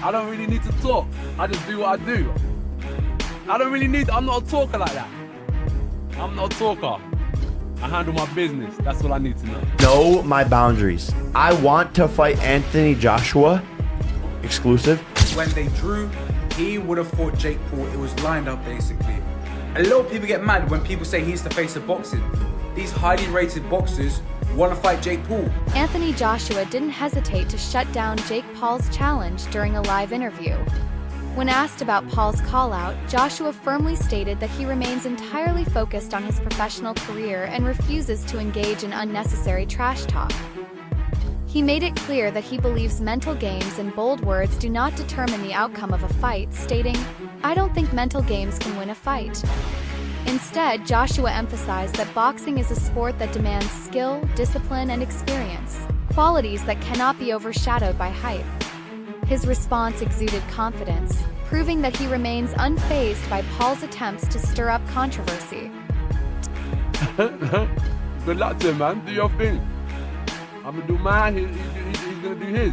I don't really need to talk. I just do what I do. I'm not a talker like that. I'm not a talker. I handle my business. That's all I need to know. Know my boundaries. I want to fight Anthony Joshua. Exclusive. When they drew, he would have fought Jake Paul. It was lined up basically. A lot of people get mad when people say he's the face of boxing. These highly rated boxers want to fight Jake Paul. Anthony Joshua didn't hesitate to shut down Jake Paul's challenge during a live interview. When asked about Paul's call-out, Joshua firmly stated that he remains entirely focused on his professional career and refuses to engage in unnecessary trash talk. He made it clear that he believes mental games and bold words do not determine the outcome of a fight, stating, "I don't think mental games can win a fight." Instead, Joshua emphasized that boxing is a sport that demands skill, discipline, and experience, qualities that cannot be overshadowed by hype. His response exuded confidence, proving that he remains unfazed by Paul's attempts to stir up controversy. Good luck to him, man. Do your thing. I'm gonna do mine. He's gonna do his.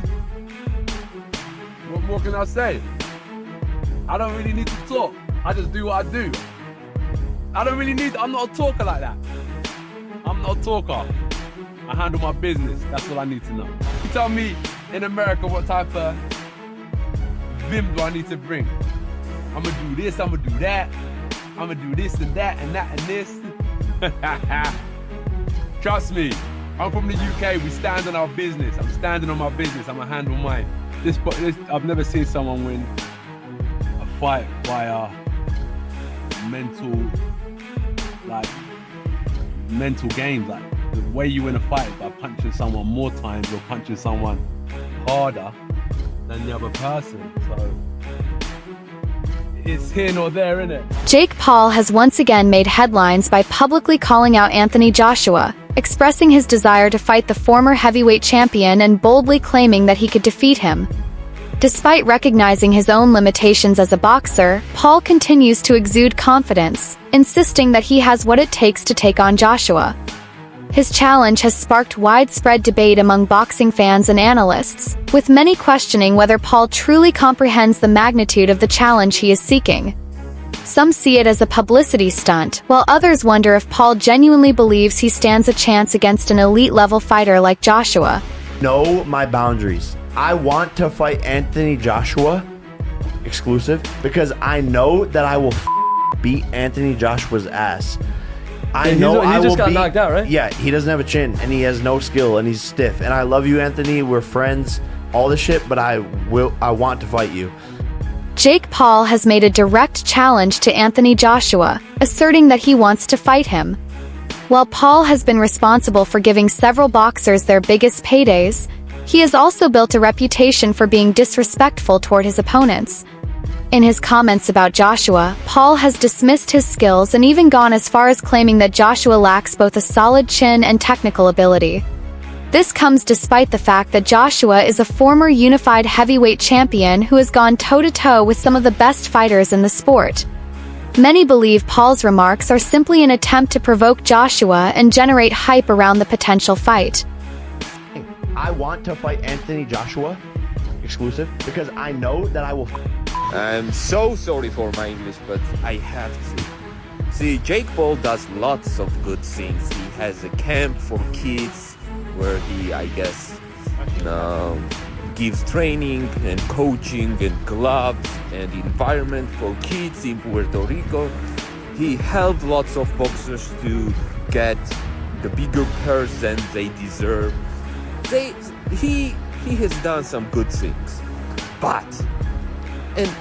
What more can I say? I don't really need to talk. I just do what I do. I'm not a talker like that. I'm not a talker. I handle my business. That's all I need to know. You tell me in America what type of vim do I need to bring? I'm gonna do this, I'm gonna do that. I'm gonna do this and that and that and this. Trust me, I'm from the UK. We stand on our business. I'm standing on my business. I'm gonna handle mine. I've never seen someone win a fight via mental games. Like the way you win a fight is by punching someone more times or punching someone harder than the other person. So it's here nor there, innit? Jake Paul has once again made headlines by publicly calling out Anthony Joshua, expressing his desire to fight the former heavyweight champion and boldly claiming that he could defeat him. Despite recognizing his own limitations as a boxer, Paul continues to exude confidence, insisting that he has what it takes to take on Joshua. His challenge has sparked widespread debate among boxing fans and analysts, with many questioning whether Paul truly comprehends the magnitude of the challenge he is seeking. Some see it as a publicity stunt, while others wonder if Paul genuinely believes he stands a chance against an elite-level fighter like Joshua. Know my boundaries. I want to fight Anthony Joshua. Exclusive. Because I know that I will beat Anthony Joshua's ass. I know I will just got knocked out, right? Yeah, he doesn't have a chin, and he has no skill, and he's stiff. And I love you, Anthony. We're friends, all this shit, but I want to fight you. Jake Paul has made a direct challenge to Anthony Joshua, asserting that he wants to fight him. While Paul has been responsible for giving several boxers their biggest paydays, he has also built a reputation for being disrespectful toward his opponents. In his comments about Joshua, Paul has dismissed his skills and even gone as far as claiming that Joshua lacks both a solid chin and technical ability. This comes despite the fact that Joshua is a former unified heavyweight champion who has gone toe-to-toe with some of the best fighters in the sport. Many believe Paul's remarks are simply an attempt to provoke Joshua and generate hype around the potential fight. I want to fight Anthony Joshua. Exclusive. Because I know that I will... I'm so sorry for my English, but I have to. See, Jake Paul does lots of good things. He has a camp for kids where he, I guess, gives training and coaching and gloves and environment for kids in Puerto Rico. He helped lots of boxers to get the bigger purse than they deserve. He has done some good things, and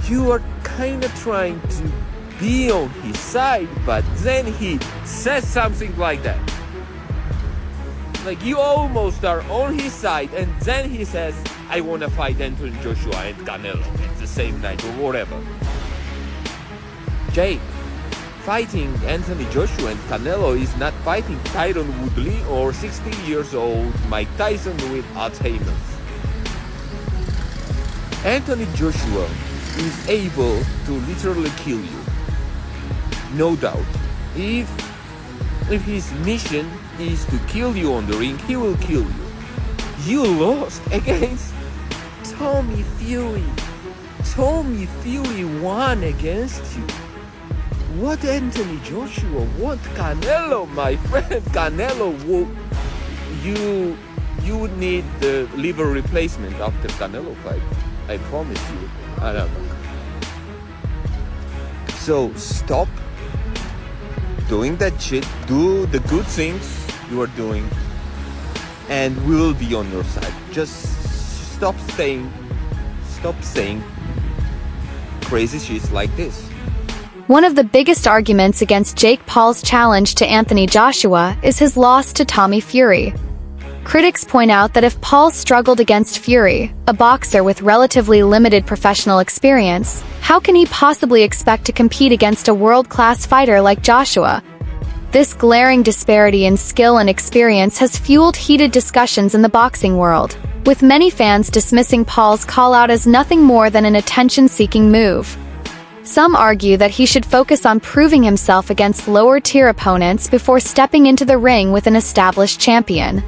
you are kind of trying to be on his side, but then he says something like that. Like you almost are on his side, and then he says, I want to fight Anthony Joshua and Canelo at the same night or whatever. Jake, fighting Anthony Joshua and Canelo is not fighting Tyron Woodley or 60 years old Mike Tyson with Alzheimer's. Anthony Joshua is able to literally kill you. No doubt. If his mission is to kill you on the ring, he will kill you. You lost against Tommy Fury won against you. What Anthony Joshua? What Canelo, my friend? Canelo, you would need the liver replacement after Canelo fight. I promise you. I don't know. So stop doing that shit. Do the good things you are doing, and we will be on your side. Just stop saying crazy shit like this. One of the biggest arguments against Jake Paul's challenge to Anthony Joshua is his loss to Tommy Fury. Critics point out that if Paul struggled against Fury, a boxer with relatively limited professional experience, how can he possibly expect to compete against a world-class fighter like Joshua? This glaring disparity in skill and experience has fueled heated discussions in the boxing world, with many fans dismissing Paul's call-out as nothing more than an attention-seeking move. Some argue that he should focus on proving himself against lower-tier opponents before stepping into the ring with an established champion.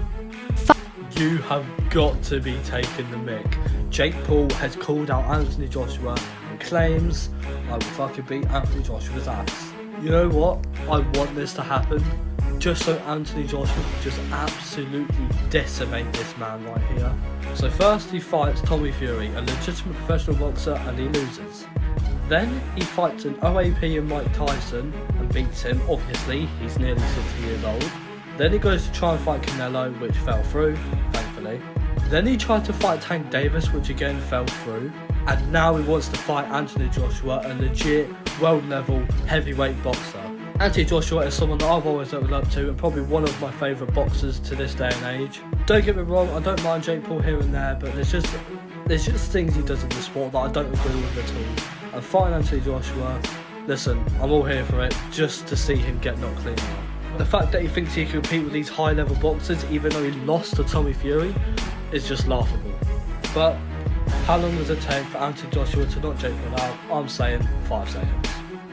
You have got to be taking the mick. Jake Paul has called out Anthony Joshua and claims, I will fucking beat Anthony Joshua's ass. You know what? I want this to happen just so Anthony Joshua can just absolutely decimate this man right here. So first he fights Tommy Fury, a legitimate professional boxer, and he loses. Then he fights an OAP and Mike Tyson and beats him. Obviously, he's nearly 60 years old. Then he goes to try and fight Canelo, which fell through, thankfully. Then he tried to fight Tank Davis, which again fell through. And now he wants to fight Anthony Joshua, a legit world-level heavyweight boxer. Anthony Joshua is someone that I've always looked up to and probably one of my favourite boxers to this day and age. Don't get me wrong, I don't mind Jake Paul here and there, but there's just things he does in the sport that I don't agree with at all. And fighting Anthony Joshua, listen, I'm all here for it, just to see him get knocked clean out. The fact that he thinks he can compete with these high-level boxers, even though he lost to Tommy Fury, is just laughable. But how long does it take for Anthony Joshua to knock Jake Paul out? I'm saying 5 seconds.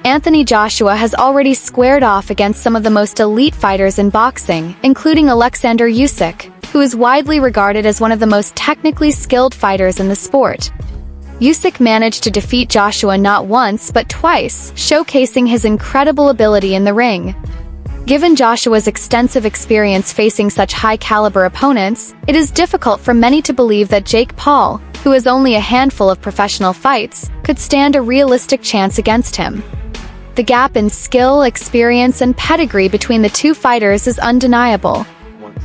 Anthony Joshua has already squared off against some of the most elite fighters in boxing, including Alexander Usyk, who is widely regarded as one of the most technically skilled fighters in the sport. Usyk managed to defeat Joshua not once but twice, showcasing his incredible ability in the ring. Given Joshua's extensive experience facing such high-caliber opponents, it is difficult for many to believe that Jake Paul, who has only a handful of professional fights, could stand a realistic chance against him. The gap in skill, experience, and pedigree between the two fighters is undeniable. Once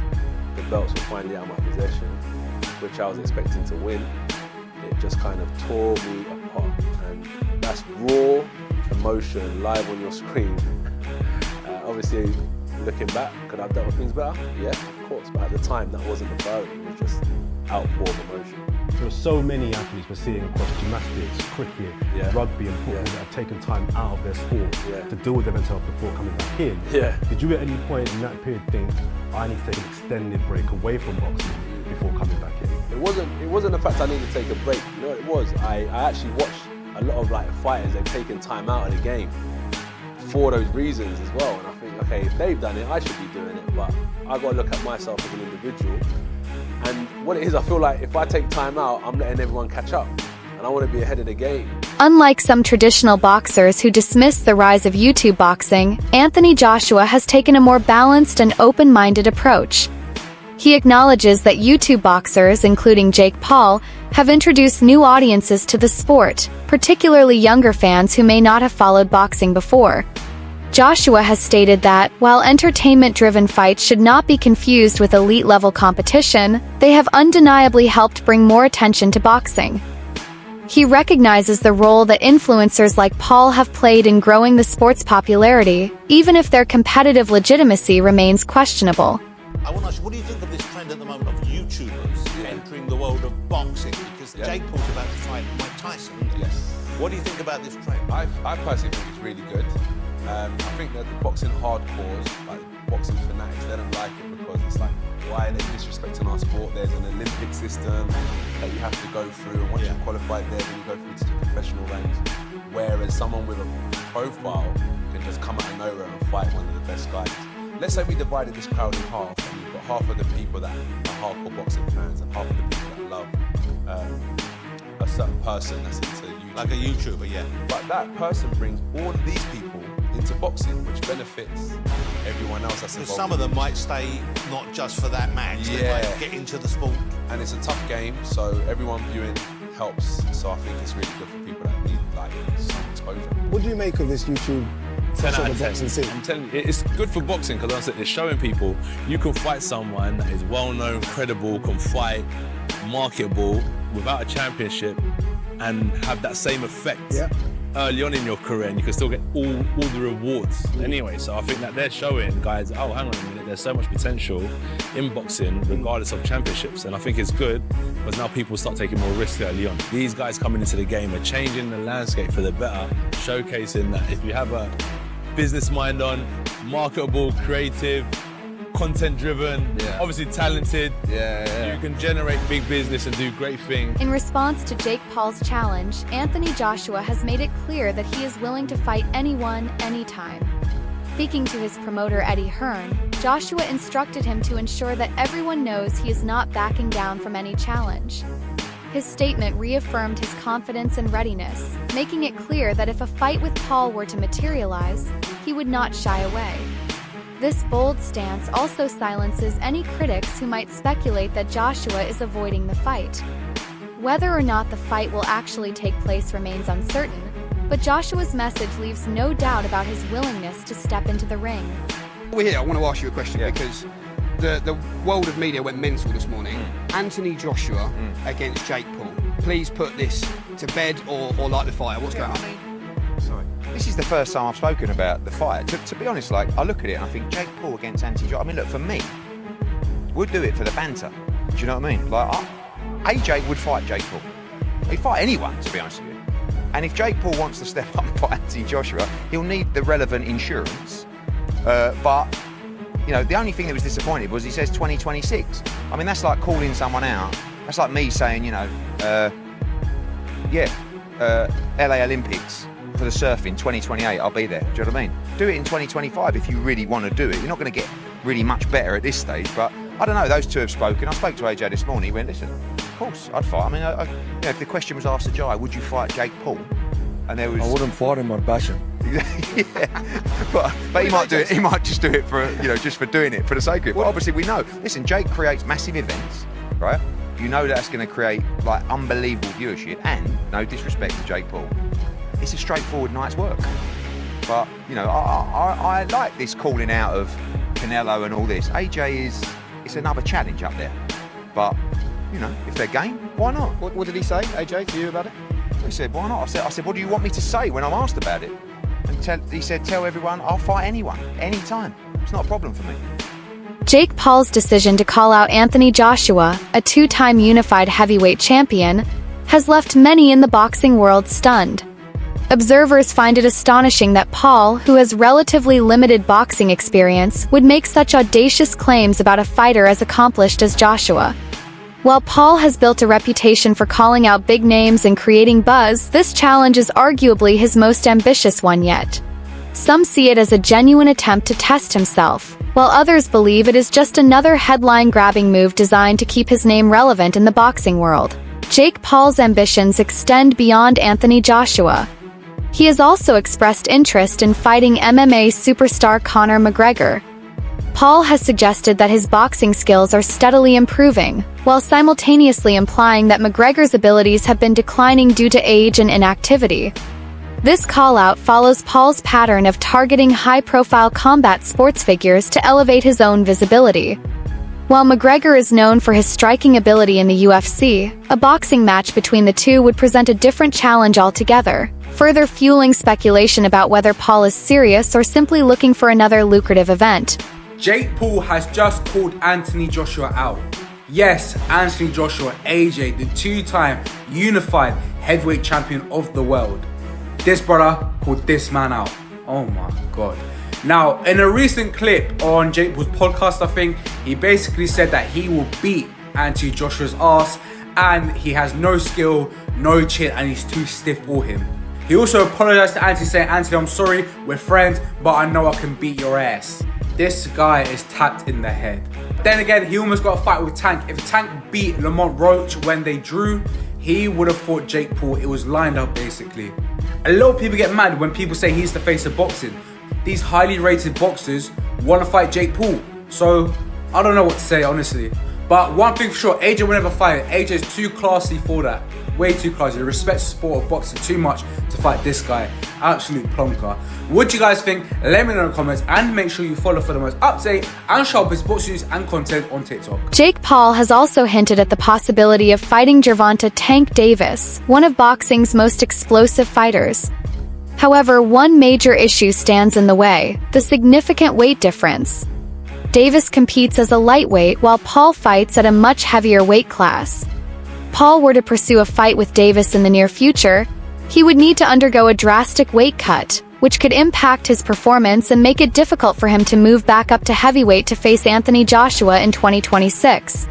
the belts were finally out of my possession, which I was expecting to win, it just kind of tore me apart. And that's raw emotion live on your screen. Obviously, looking back, could I have dealt with things better? Yeah, of course. But at the time, that wasn't the priority. It was just outpour of emotion. There are so many athletes we're seeing across gymnastics, cricket, rugby and football that have taken time out of their sport to deal with their mental health before coming back in. Did you at any point in that period think, I need to take an extended break away from boxing before coming back in? It wasn't the fact I needed to take a break. You know what it was? I actually watched a lot of fighters, they've taken time out of the game for those reasons as well. And I think, okay, if they've done it, I should be doing it. But I've got to look at myself as an individual. And what it is, I feel like if I take time out, I'm letting everyone catch up. And I want to be ahead of the game. Unlike some traditional boxers who dismiss the rise of YouTube boxing, Anthony Joshua has taken a more balanced and open-minded approach. He acknowledges that YouTube boxers, including Jake Paul, have introduced new audiences to the sport, particularly younger fans who may not have followed boxing before. Joshua has stated that, while entertainment-driven fights should not be confused with elite-level competition, they have undeniably helped bring more attention to boxing. He recognizes the role that influencers like Paul have played in growing the sport's popularity, even if their competitive legitimacy remains questionable. I want to ask you, what do you think of this trend at the moment of YouTubers entering the world of boxing? Because Jake Paul's about to fight Mike Tyson, isn't he? Yes. What do you think about this trend? I personally think it's really good. I think that the boxing hardcores, like boxing fanatics, they don't like it because it's like, why are they disrespecting our sport? There's an Olympic system that you have to go through, and once you're qualified there, then you go through to the professional ranks. Whereas someone with a profile can just come out of nowhere and fight one of the best guys. Let's say we divided this crowd in half, and you've got half of the people that are hardcore boxing fans and half of the people that love a certain person that's into YouTube. Like a YouTuber, yeah. But that person brings all of these people into boxing, which benefits everyone else that's Because involved. some of them might stay not just for that match, they Yeah. might get into the sport. And it's a tough game, so everyone viewing helps. So I think it's really good for people that need like some exposure. What do you make of this YouTube 10 out sort of of 10. boxing scene? I'm telling you, it's good for boxing because it's showing people you can fight someone that is well-known, credible, can fight, marketable, without a championship, and have that same effect early on in your career, and you can still get all the rewards anyway. So I think that they're showing guys, oh, hang on a minute, there's so much potential in boxing regardless of championships, and I think it's good because now people start taking more risks early on. These guys coming into the game are changing the landscape for the better, showcasing that if you have a business mind on, marketable, creative, content driven, obviously talented, you can generate big business and do great things. In response to Jake Paul's challenge, Anthony Joshua has made it clear that he is willing to fight anyone, anytime. Speaking to his promoter Eddie Hearn, Joshua instructed him to ensure that everyone knows he is not backing down from any challenge. His statement reaffirmed his confidence and readiness, making it clear that if a fight with Paul were to materialize, he would not shy away. This bold stance also silences any critics who might speculate that Joshua is avoiding the fight. Whether or not the fight will actually take place remains uncertain, but Joshua's message leaves no doubt about his willingness to step into the ring. We're here, I want to ask you a question because the world of media went mental this morning. Anthony Joshua against Jake Paul. Please put this to bed or light the fire. What's going on? Sorry. This is the first time I've spoken about the fight. To be honest, like, I look at it and I think Jake Paul against Anthony Joshua. I mean, look, for me, we'd do it for the banter. Do you know what I mean? Like, AJ would fight Jake Paul. He'd fight anyone, to be honest with you. And if Jake Paul wants to step up and fight Anthony Joshua, he'll need the relevant insurance. But, you know, the only thing that was disappointing was he says 2026. I mean, that's like calling someone out. That's like me saying, you know, LA Olympics for the surfing 2028, I'll be there. Do you know what I mean? Do it in 2025 if you really want to do it. You're not going to get really much better at this stage, but I don't know, those two have spoken. I spoke to AJ this morning, he went, listen, of course, I'd fight. I mean, you know, if the question was asked to Jai, would you fight Jake Paul? And there was... I wouldn't fight him on passion. but he might do it. He might just do it for, you know, just for doing it for the sake of it. But obviously we know. Listen, Jake creates massive events, right? You know that's going to create like unbelievable viewership. And no disrespect to Jake Paul, it's a straightforward night's work. But you know, I like this calling out of Canelo and all this. AJ it's another challenge up there. But you know, if they're game, why not? What did he say, AJ, to you about it? He said, why not? I said, what do you want me to say when I'm asked about it? And he said, tell everyone I'll fight anyone, anytime. It's not a problem for me. Jake Paul's decision to call out Anthony Joshua, a two-time unified heavyweight champion, has left many in the boxing world stunned. Observers find it astonishing that Paul, who has relatively limited boxing experience, would make such audacious claims about a fighter as accomplished as Joshua. While Paul has built a reputation for calling out big names and creating buzz, this challenge is arguably his most ambitious one yet. Some see it as a genuine attempt to test himself, while others believe it is just another headline-grabbing move designed to keep his name relevant in the boxing world. Jake Paul's ambitions extend beyond Anthony Joshua. He has also expressed interest in fighting MMA superstar Conor McGregor. Paul has suggested that his boxing skills are steadily improving, while simultaneously implying that McGregor's abilities have been declining due to age and inactivity. This call-out follows Paul's pattern of targeting high-profile combat sports figures to elevate his own visibility. While McGregor is known for his striking ability in the UFC, a boxing match between the two would present a different challenge altogether, further fueling speculation about whether Paul is serious or simply looking for another lucrative event. Jake Paul has just called Anthony Joshua out. Yes, Anthony Joshua, AJ, the two-time unified heavyweight champion of the world. This brother called this man out. Oh my God. Now, in a recent clip on Jake Paul's podcast, I think, he basically said that he will beat Anthony Joshua's ass and he has no skill, no chin, and he's too stiff for him. He also apologized to Anthony, saying, Anthony, I'm sorry, we're friends, but I know I can beat your ass. This guy is tapped in the head. Then again, he almost got a fight with Tank. If Tank beat Lamont Roach when they drew, he would have fought Jake Paul. It was lined up basically. A lot of people get mad when people say he's the face of boxing. These highly rated boxers want to fight Jake Paul. So I don't know what to say, honestly. But one thing for sure, AJ will never fight. AJ's too classy for that. Way too classy. He respects the sport of boxing too much to fight this guy. Absolute plonker. What do you guys think? Let me know in the comments, and make sure you follow for the most up-to-date and sharpest boxing news and content on TikTok. Jake Paul has also hinted at the possibility of fighting Gervonta "Tank" Davis, one of boxing's most explosive fighters. However, one major issue stands in the way: the significant weight difference. Davis competes as a lightweight while Paul fights at a much heavier weight class. Paul were to pursue a fight with Davis in the near future, he would need to undergo a drastic weight cut, which could impact his performance and make it difficult for him to move back up to heavyweight to face Anthony Joshua in 2026.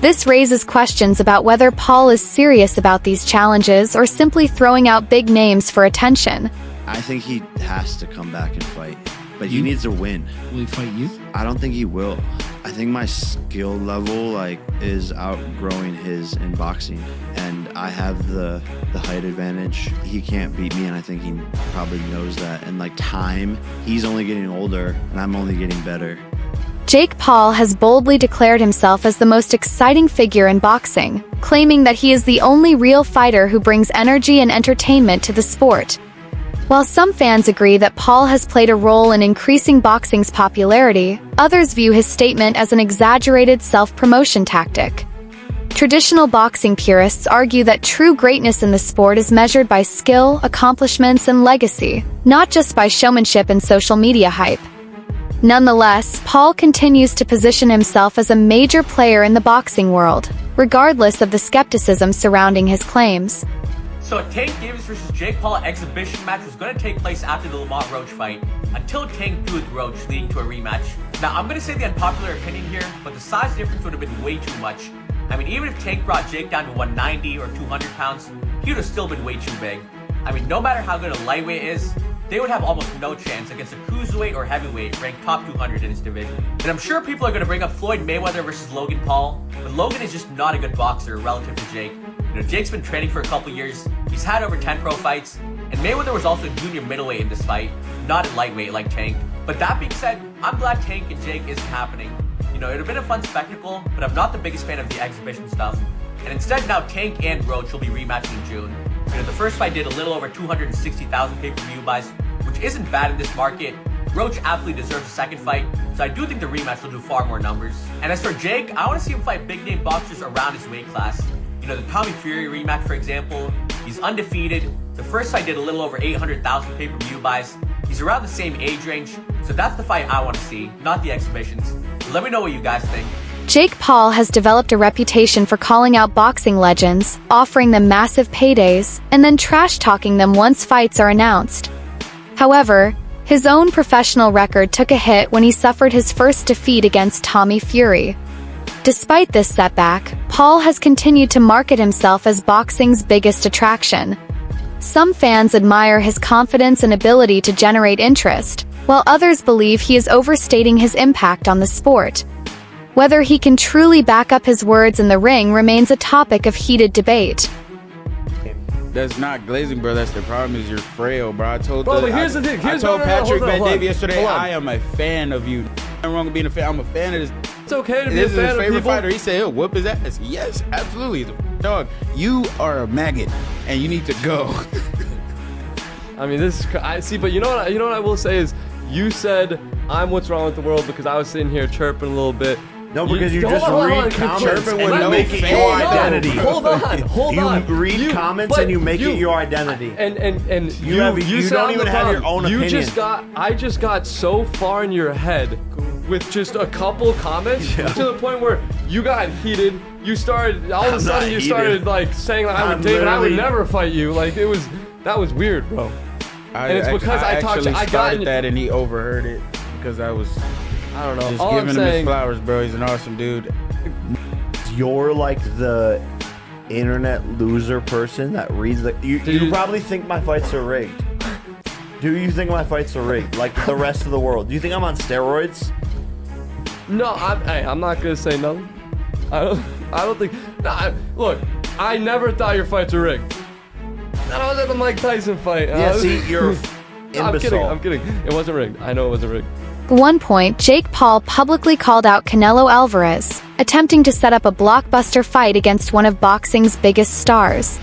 This raises questions about whether Paul is serious about these challenges or simply throwing out big names for attention. I think he has to come back and fight, but he needs to win. Will he fight you? I don't think he will. I think my skill level is outgrowing his in boxing, and I have the height advantage. He can't beat me, and I think he probably knows that. And time, he's only getting older, and I'm only getting better. Jake Paul has boldly declared himself as the most exciting figure in boxing, claiming that he is the only real fighter who brings energy and entertainment to the sport. While some fans agree that Paul has played a role in increasing boxing's popularity, others view his statement as an exaggerated self-promotion tactic. Traditional boxing purists argue that true greatness in the sport is measured by skill, accomplishments, and legacy, not just by showmanship and social media hype. Nonetheless, Paul continues to position himself as a major player in the boxing world, regardless of the skepticism surrounding his claims. So Tank Davis versus Jake Paul exhibition match was going to take place after the Lamont Roach fight, until Tank drew with Roach, leading to a rematch. Now, I'm going to say the unpopular opinion here, but the size difference would have been way too much. I mean, even if Tank brought Jake down to 190 or 200 pounds, he would have still been way too big. I mean, no matter how good a lightweight is, they would have almost no chance against a cruiserweight or heavyweight ranked top 200 in his division. And I'm sure people are going to bring up Floyd Mayweather versus Logan Paul, but Logan is just not a good boxer relative to Jake. Jake's been training for a couple years, he's had over 10 pro fights, and Mayweather was also junior middleweight in this fight, not at lightweight like Tank. But that being said, I'm glad Tank and Jake isn't happening. It would have been a fun spectacle, but I'm not the biggest fan of the exhibition stuff. And instead now Tank and Roach will be rematching in June. The first fight did a little over 260,000 pay-per-view buys, which isn't bad in this market. Roach absolutely deserves a second fight, so I do think the rematch will do far more numbers. And as for Jake, I want to see him fight big-name boxers around his weight class. The Tommy Fury rematch, for example, he's undefeated. The first fight did a little over 800,000 pay-per-view buys. He's around the same age range, so that's the fight I want to see, not the exhibitions. Let me know what you guys think. Jake Paul has developed a reputation for calling out boxing legends, offering them massive paydays, and then trash-talking them once fights are announced. However, his own professional record took a hit when he suffered his first defeat against Tommy Fury. Despite this setback, Paul has continued to market himself as boxing's biggest attraction. Some fans admire his confidence and ability to generate interest, while others believe he is overstating his impact on the sport. Whether he can truly back up his words in the ring remains a topic of heated debate. That's not glazing, bro. That's the problem. Is you're frail, bro. I told here's the thing. I told Patrick Van Davy yesterday. I am a fan of you. I'm wrong with being a fan. I'm a fan of this. It's okay to be this a fan is his of favorite people. fighter. He said he'll whoop his ass. Yes, absolutely. He's a dog. You are a maggot, and you need to go. I mean, this is. I see, but you know what? You know what I will say is, you said I'm what's wrong with the world because I was sitting here chirping a little bit. No, because you just read comments and you make it your identity. Hold on. You read comments and you make it your identity. And you don't even have your own opinion. I just got so far in your head with just a couple comments to the point where you got heated. You started all of a sudden you started saying I would never fight you. That was weird, bro. And it's because I started that and he overheard it because I was. I don't know. Just giving him his flowers, bro. He's an awesome dude. You're the internet loser person that reads you probably think my fights are rigged. Do you think my fights are rigged like the rest of the world? Do you think I'm on steroids? No, I'm not gonna say nothing. I don't think. Look, I never thought your fights were rigged. That was at the Mike Tyson fight. Yeah, see, you're imbecile. I'm kidding. It wasn't rigged. I know it wasn't rigged. At one point, Jake Paul publicly called out Canelo Alvarez, attempting to set up a blockbuster fight against one of boxing's biggest stars.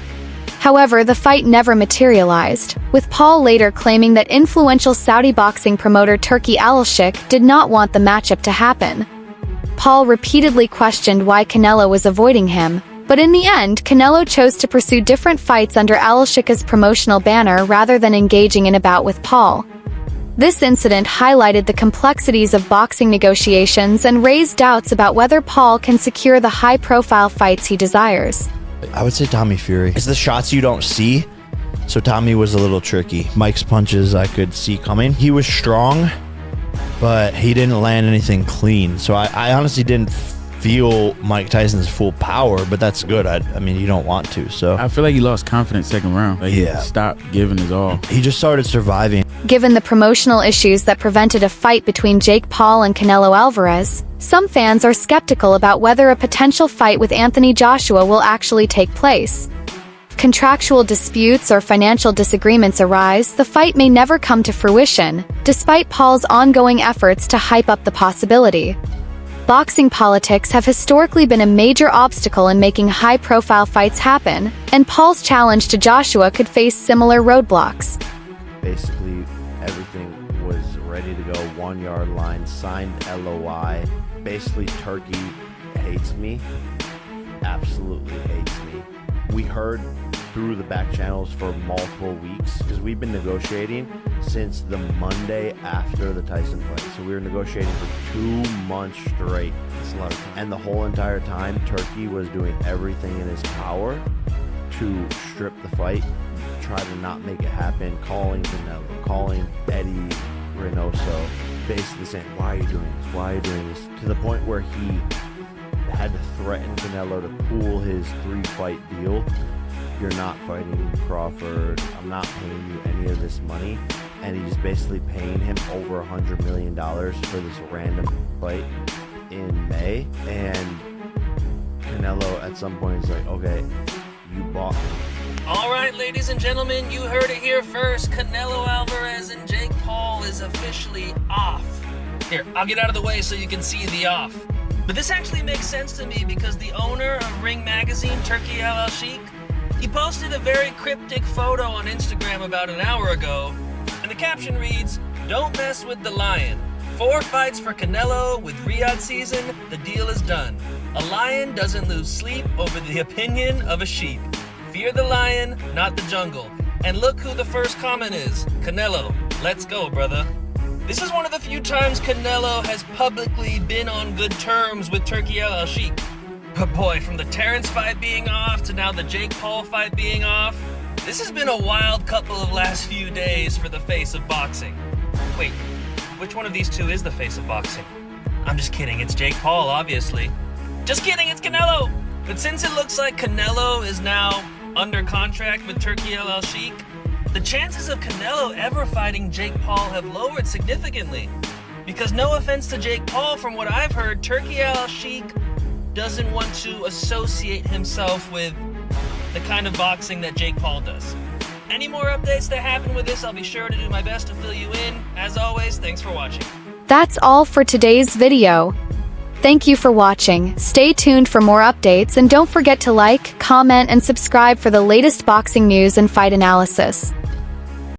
However, the fight never materialized, with Paul later claiming that influential Saudi boxing promoter Turki Al-Sheikh did not want the matchup to happen. Paul repeatedly questioned why Canelo was avoiding him, but in the end, Canelo chose to pursue different fights under Al-Sheikh's promotional banner rather than engaging in a bout with Paul. This incident highlighted the complexities of boxing negotiations and raised doubts about whether Paul can secure the high-profile fights he desires. I would say Tommy Fury. It's the shots you don't see, so Tommy was a little tricky. Mike's punches I could see coming. He was strong, but he didn't land anything clean. So I honestly didn't feel Mike Tyson's full power, but that's good. I mean, you don't want to, so. I feel like he lost confidence second round. Like, yeah. He stopped giving his all. He just started surviving. Given the promotional issues that prevented a fight between Jake Paul and Canelo Alvarez, some fans are skeptical about whether a potential fight with Anthony Joshua will actually take place. If contractual disputes or financial disagreements arise, the fight may never come to fruition, despite Paul's ongoing efforts to hype up the possibility. Boxing politics have historically been a major obstacle in making high-profile fights happen, and Paul's challenge to Joshua could face similar roadblocks. Basically, everything was ready to go. 1 yard line, signed LOI. Basically, Turkey hates me. Absolutely hates me. We heard through the back channels for multiple weeks because we've been negotiating since the Monday after the Tyson fight. So we were negotiating for 2 months straight. It's a lot of time. And the whole entire time, Turkey was doing everything in his power to strip the fight, try to not make it happen, calling Canelo, calling Eddie Reynoso, basically saying, why are you doing this? Why are you doing this? To the point where he had to threaten Canelo to pull his 3-fight deal. You're not fighting Crawford. I'm not paying you any of this money. And he's basically paying him over $100 million for this random fight in May. And Canelo at some point is like, okay, you bought me. All right, ladies and gentlemen, you heard it here first. Canelo Alvarez and Jake Paul is officially off. Here, I'll get out of the way so you can see the off. But this actually makes sense to me because the owner of Ring Magazine, Turki Al-Sheikh, he posted a very cryptic photo on Instagram about an hour ago, and the caption reads, "Don't mess with the lion. 4 fights for Canelo with Riyadh season, the deal is done. A lion doesn't lose sleep over the opinion of a sheep. Fear the lion, not the jungle. And look who the first comment is. Canelo, let's go, brother." This is one of the few times Canelo has publicly been on good terms with Turki Al-Sheikh. But boy, from the Terrence fight being off to now the Jake Paul fight being off, this has been a wild couple of last few days for the face of boxing. Wait, which one of these two is the face of boxing? I'm just kidding, it's Jake Paul, obviously. Just kidding, it's Canelo! But since it looks like Canelo is now under contract with Turki Al-Sheikh, the chances of Canelo ever fighting Jake Paul have lowered significantly. Because no offense to Jake Paul, from what I've heard, Turki Al-Sheikh doesn't want to associate himself with the kind of boxing that Jake Paul does. Any more updates that happen with this, I'll be sure to do my best to fill you in. As always, thanks for watching. That's all for today's video. Thank you for watching. Stay tuned for more updates and don't forget to like, comment, and subscribe for the latest boxing news and fight analysis.